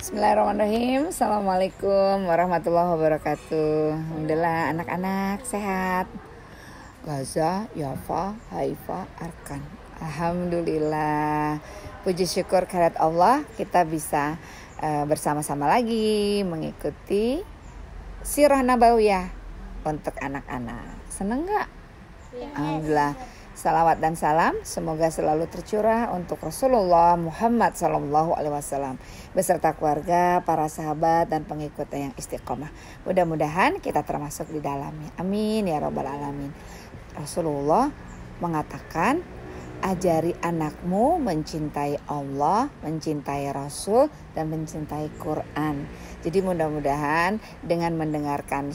Bismillahirrahmanirrahim. Assalamualaikum warahmatullahi wabarakatuh. Alhamdulillah anak-anak sehat. Gaza, Yafa, Haifa, Arkan. Alhamdulillah. Puji syukur kehadirat Allah, kita bisa bersama-sama lagi mengikuti Sirah Nabawiyah untuk anak-anak. Seneng gak? Alhamdulillah. Salawat dan salam semoga selalu tercurah untuk Rasulullah Muhammad SAW beserta keluarga, para sahabat dan pengikutnya yang istiqomah. Mudah-mudahan kita termasuk di dalamnya. Amin ya rabbal alamin. Rasulullah mengatakan, ajari anakmu mencintai Allah, mencintai Rasul dan mencintai Quran. Jadi mudah-mudahan dengan mendengarkan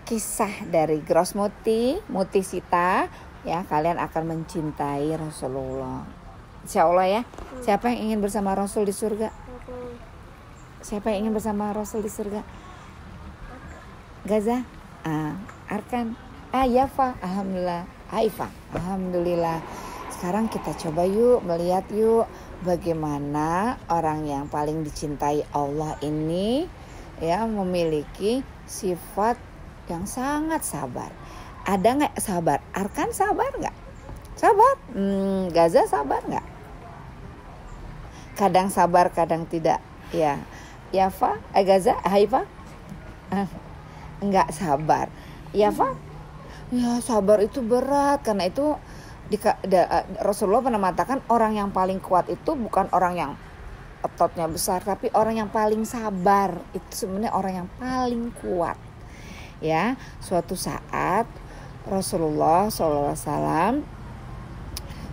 kisah dari Gros Muti Sita, ya, kalian akan mencintai Rasulullah. Insya Allah ya. Siapa yang ingin bersama Rasul di surga? Siapa yang ingin bersama Rasul di surga? Gaza? Arkan? Yafa? Alhamdulillah. Haifa? Alhamdulillah. Sekarang kita coba yuk, melihat yuk bagaimana orang yang paling dicintai Allah ini ya memiliki sifat yang sangat sabar. Ada gak sabar? Arkan sabar gak? Sabar? Gaza sabar gak? Kadang sabar, kadang tidak. Ya, Yafa? Gaza? Haifa? Enggak sabar. Yafa? Ya, sabar itu berat. Karena itu Rasulullah pernah mengatakan orang yang paling kuat itu bukan orang yang ototnya besar, tapi orang yang paling sabar. Itu sebenarnya orang yang paling kuat. Ya, suatu saat Rasulullah SAW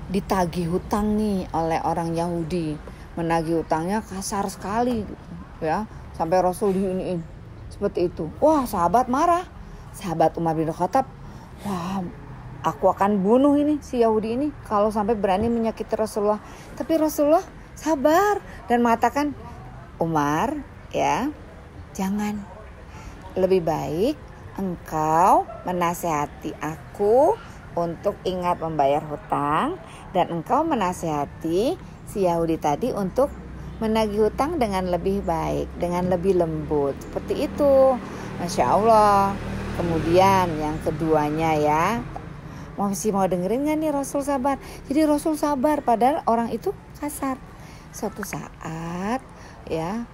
ditagih hutang nih oleh orang Yahudi. Menagih hutangnya kasar sekali gitu, ya, sampai Rasul diiniin seperti itu. Wah, sahabat marah. Sahabat Umar bin Khattab, wah, aku akan bunuh ini si Yahudi ini kalau sampai berani menyakiti Rasulullah. Tapi Rasulullah sabar dan mengatakan, Umar, ya, jangan. Lebih baik engkau menasihati aku untuk ingat membayar hutang, dan engkau menasihati si Yahudi tadi untuk menagih hutang dengan lebih baik, dengan lebih lembut. Seperti itu. Masya Allah. Kemudian yang keduanya ya, masih mau dengerin gak nih Rasul sabar? Jadi Rasul sabar padahal orang itu kasar. Suatu saat ya,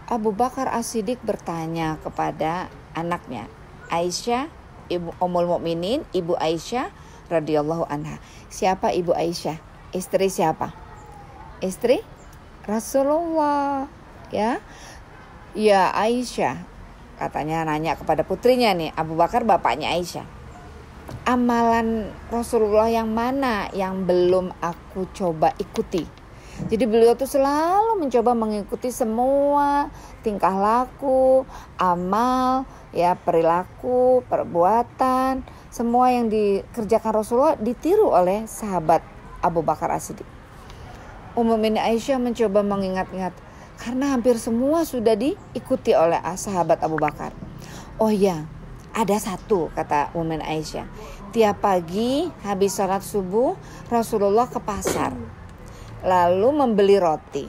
Abu Bakar As-Siddiq bertanya kepada anaknya Aisyah, ibu Ummul Mukminin, ibu Aisyah radhiyallahu anha. Siapa ibu Aisyah? Istri siapa? Istri Rasulullah, ya. Ya Aisyah, katanya nanya kepada putrinya nih, Abu Bakar bapaknya Aisyah. Amalan Rasulullah yang mana yang belum aku coba ikuti? Jadi beliau tuh selalu mencoba mengikuti semua tingkah laku, amal, ya, perilaku, perbuatan, semua yang dikerjakan Rasulullah ditiru oleh sahabat Abu Bakar As-Siddiq. Ummul Aisyah mencoba mengingat-ingat karena hampir semua sudah diikuti oleh sahabat Abu Bakar. Oh ya, ada satu, kata Ummul Aisyah. Tiap pagi habis sholat subuh Rasulullah ke pasar, lalu membeli roti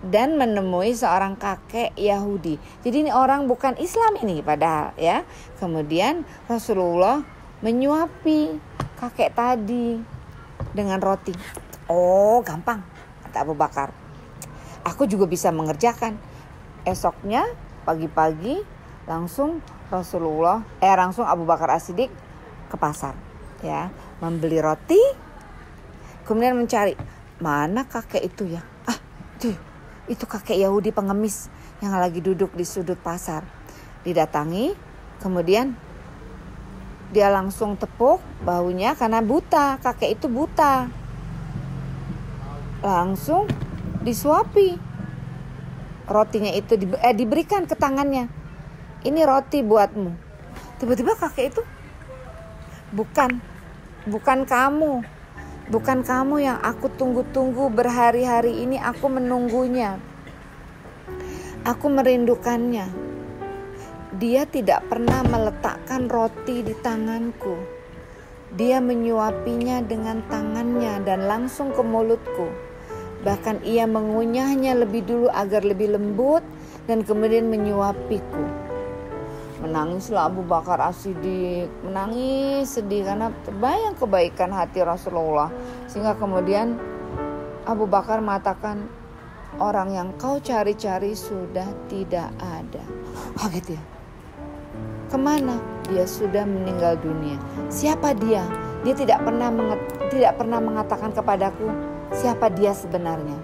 dan menemui seorang kakek Yahudi. Jadi ini orang bukan Islam ini padahal, ya. Kemudian Rasulullah menyuapi kakek tadi dengan roti. Oh, gampang, kata Abu Bakar. Aku juga bisa mengerjakan. Esoknya pagi-pagi langsung langsung Abu Bakar As-Siddiq ke pasar, ya, membeli roti. Kemudian mencari mana kakek itu ya. Itu kakek Yahudi pengemis yang lagi duduk di sudut pasar. Didatangi, kemudian dia langsung tepuk bahunya karena buta, kakek itu buta. Langsung disuapi rotinya itu, diberikan ke tangannya. Ini roti buatmu. Tiba-tiba kakek itu, bukan kamu. Bukan kamu yang aku tunggu-tunggu berhari-hari ini, aku menunggunya. Aku merindukannya. Dia tidak pernah meletakkan roti di tanganku. Dia menyuapinya dengan tangannya dan langsung ke mulutku. Bahkan ia mengunyahnya lebih dulu agar lebih lembut dan kemudian menyuapiku. Menangislah Abu Bakar As-Siddiq, menangis sedih karena terbayang kebaikan hati Rasulullah. Sehingga kemudian Abu Bakar mengatakan, orang yang kau cari-cari sudah tidak ada. Kaget ya. Kemana? Dia sudah meninggal dunia. Siapa dia? Dia tidak pernah mengatakan kepadaku siapa dia sebenarnya.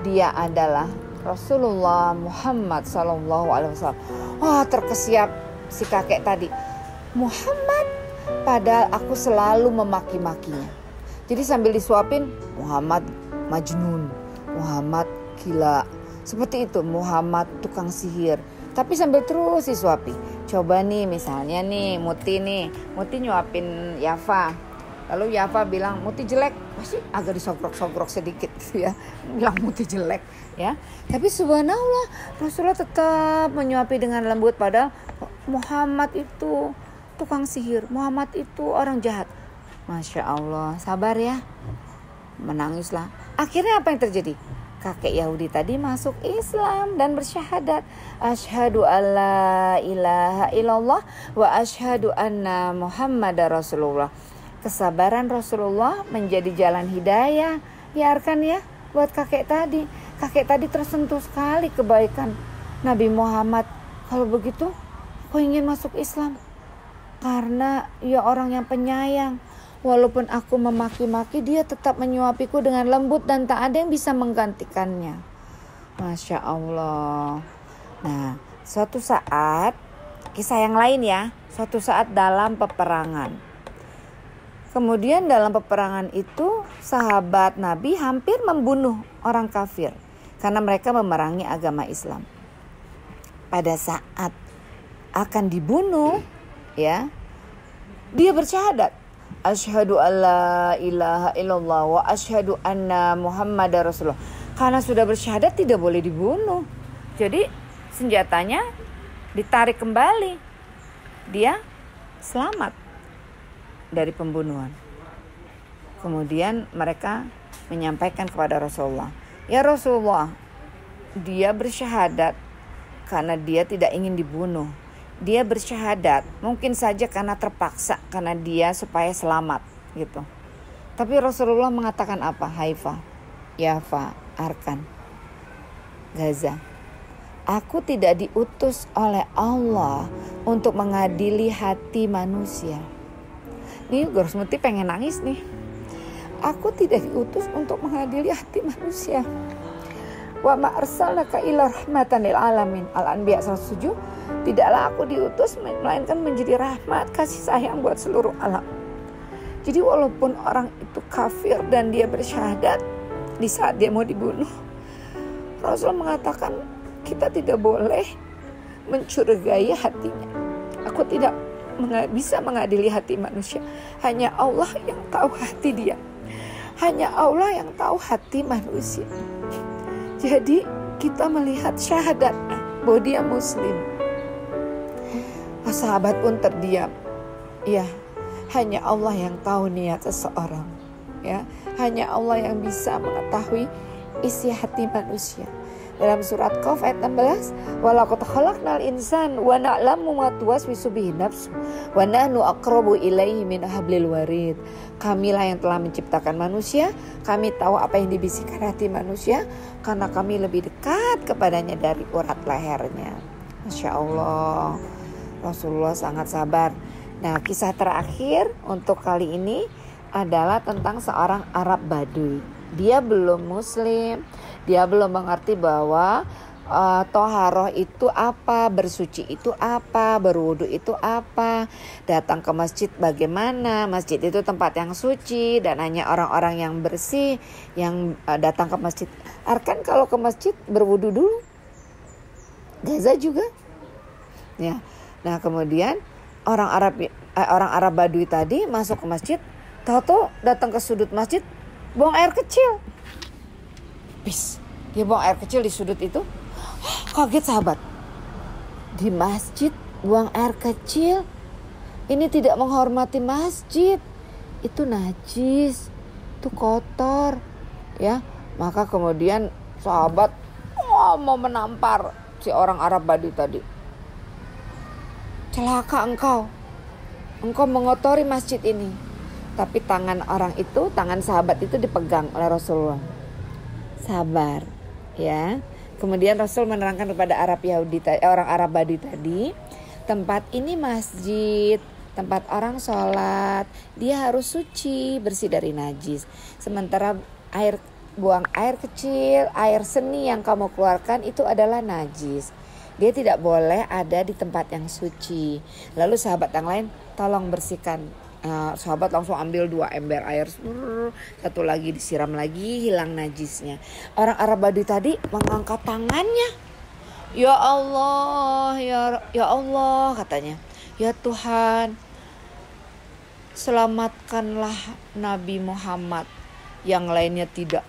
Dia adalah Rasulullah Muhammad SAW. Wah, terkesiap si kakek tadi. Muhammad, padahal aku selalu memaki-makinya. Jadi sambil disuapin, Muhammad Majnun, Muhammad gila, seperti itu, Muhammad tukang sihir. Tapi sambil terus disuapi. Coba nih misalnya nih Muti nyuapin Yafa. Lalu Yafa bilang Muti jelek, pasti agak disogrok-sogrok sedikit ya. Bilang Muti jelek ya. Tapi subhanallah Rasulullah tetap menyuapi dengan lembut, padahal Muhammad itu tukang sihir, Muhammad itu orang jahat. Masya Allah, sabar ya. Menangislah. Akhirnya apa yang terjadi? Kakek Yahudi tadi masuk Islam dan bersyahadat, asyhadu alla ilaha illallah wa asyhadu anna Muhammadar Rasulullah. Kesabaran Rasulullah menjadi jalan hidayah. Biarkan ya buat kakek tadi. Kakek tadi tersentuh sekali kebaikan Nabi Muhammad. Kalau begitu, aku ingin masuk Islam. Karena ia orang yang penyayang. Walaupun aku memaki-maki, dia tetap menyuapiku dengan lembut dan tak ada yang bisa menggantikannya. Masya Allah. Nah, suatu saat, kisah yang lain ya. Suatu saat dalam peperangan. Kemudian dalam peperangan itu, sahabat Nabi hampir membunuh orang kafir. Karena mereka memerangi agama Islam. Pada saat akan dibunuh, ya, dia bersyahadat. Asyhadu alla ilaha illallah wa asyhadu anna Muhammadar Rasulullah. Karena sudah bersyahadat tidak boleh dibunuh. Jadi senjatanya ditarik kembali. Dia selamat dari pembunuhan. Kemudian mereka menyampaikan kepada Rasulullah, ya Rasulullah, dia bersyahadat karena dia tidak ingin dibunuh. Dia bersyahadat mungkin saja karena terpaksa, karena dia supaya selamat gitu. Tapi Rasulullah mengatakan apa? Haifa, Yafa, Arkan, Gaza, aku tidak diutus oleh Allah untuk mengadili hati manusia. Nih Guru Muti pengen nangis nih. Aku tidak diutus untuk mengadili hati manusia. Wa ma arsalnaka illa rahmatan lil alamin. Al-Anbiya 107. Tidaklah aku diutus melainkan menjadi rahmat, kasih sayang buat seluruh alam. Jadi walaupun orang itu kafir dan dia bersyahadat, di saat dia mau dibunuh, Rasul mengatakan kita tidak boleh mencurigai hatinya. Aku tidak bisa mengadili hati manusia. Hanya Allah yang tahu hati dia. Hanya Allah yang tahu hati manusia. Jadi kita melihat syahadatnya bahwa dia muslim. Sahabat pun terdiam. Ya, hanya Allah yang tahu niat seseorang. Ya, hanya Allah yang bisa mengetahui isi hati manusia. Dalam surat Qaf ayat 16, walaqad khalaqnal insan wa na'lamu ma tuwaswisu bihi nafsu wa nahnu aqrabu ilaihi min hablil warid. Kamilah yang telah menciptakan manusia, kami tahu apa yang dibisikkan hati manusia karena kami lebih dekat kepadanya dari urat lehernya. Masya Allah. Rasulullah sangat sabar. Nah, kisah terakhir untuk kali ini adalah tentang seorang Arab Badui. Dia belum muslim, dia belum mengerti bahwa toharoh itu apa, bersuci itu apa, berwudu itu apa, datang ke masjid bagaimana, masjid itu tempat yang suci dan hanya orang-orang yang bersih yang datang ke masjid. Arkan kalau ke masjid berwudu dulu, Gaza juga, ya. Nah kemudian orang Arab Badui tadi masuk ke masjid, tahu-tahu datang ke sudut masjid, buang air kecil. Dia buang air kecil di sudut itu. Kaget sahabat. Di masjid buang air kecil. Ini tidak menghormati masjid. Itu najis, itu kotor, ya. Maka kemudian sahabat mau menampar si orang Arab Badi tadi. Celaka engkau mengotori masjid ini. Tapi tangan sahabat itu dipegang oleh Rasulullah. Sabar, ya. Kemudian Rasul menerangkan kepada orang Arab Badi tadi, tempat ini masjid, tempat orang sholat, dia harus suci, bersih dari najis. Sementara buang air kecil, air seni yang kamu keluarkan itu adalah najis. Dia tidak boleh ada di tempat yang suci. Lalu sahabat yang lain, tolong bersihkan. Sahabat langsung ambil 2 ember air, satu lagi disiram lagi, hilang najisnya. Orang Arab Badi tadi mengangkat tangannya. Ya Allah, ya Allah, katanya. Ya Tuhan, selamatkanlah Nabi Muhammad. Yang lainnya tidak.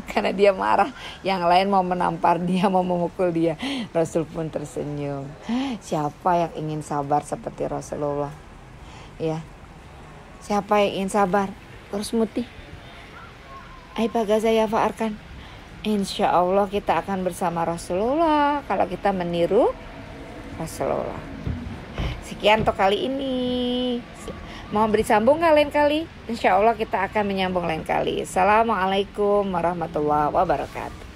Karena dia marah, yang lain mau menampar dia, mau memukul dia. Rasul pun tersenyum. Siapa yang ingin sabar seperti Rasulullah? Ya, siapa yang ingin sabar terus mutih? Saya fa'arkan. Insya Allah kita akan bersama Rasulullah kalau kita meniru Rasulullah. Sekian untuk kali ini. Mau bersambung gak lain kali? Insya Allah kita akan menyambung lain kali. Assalamualaikum warahmatullahi wabarakatuh.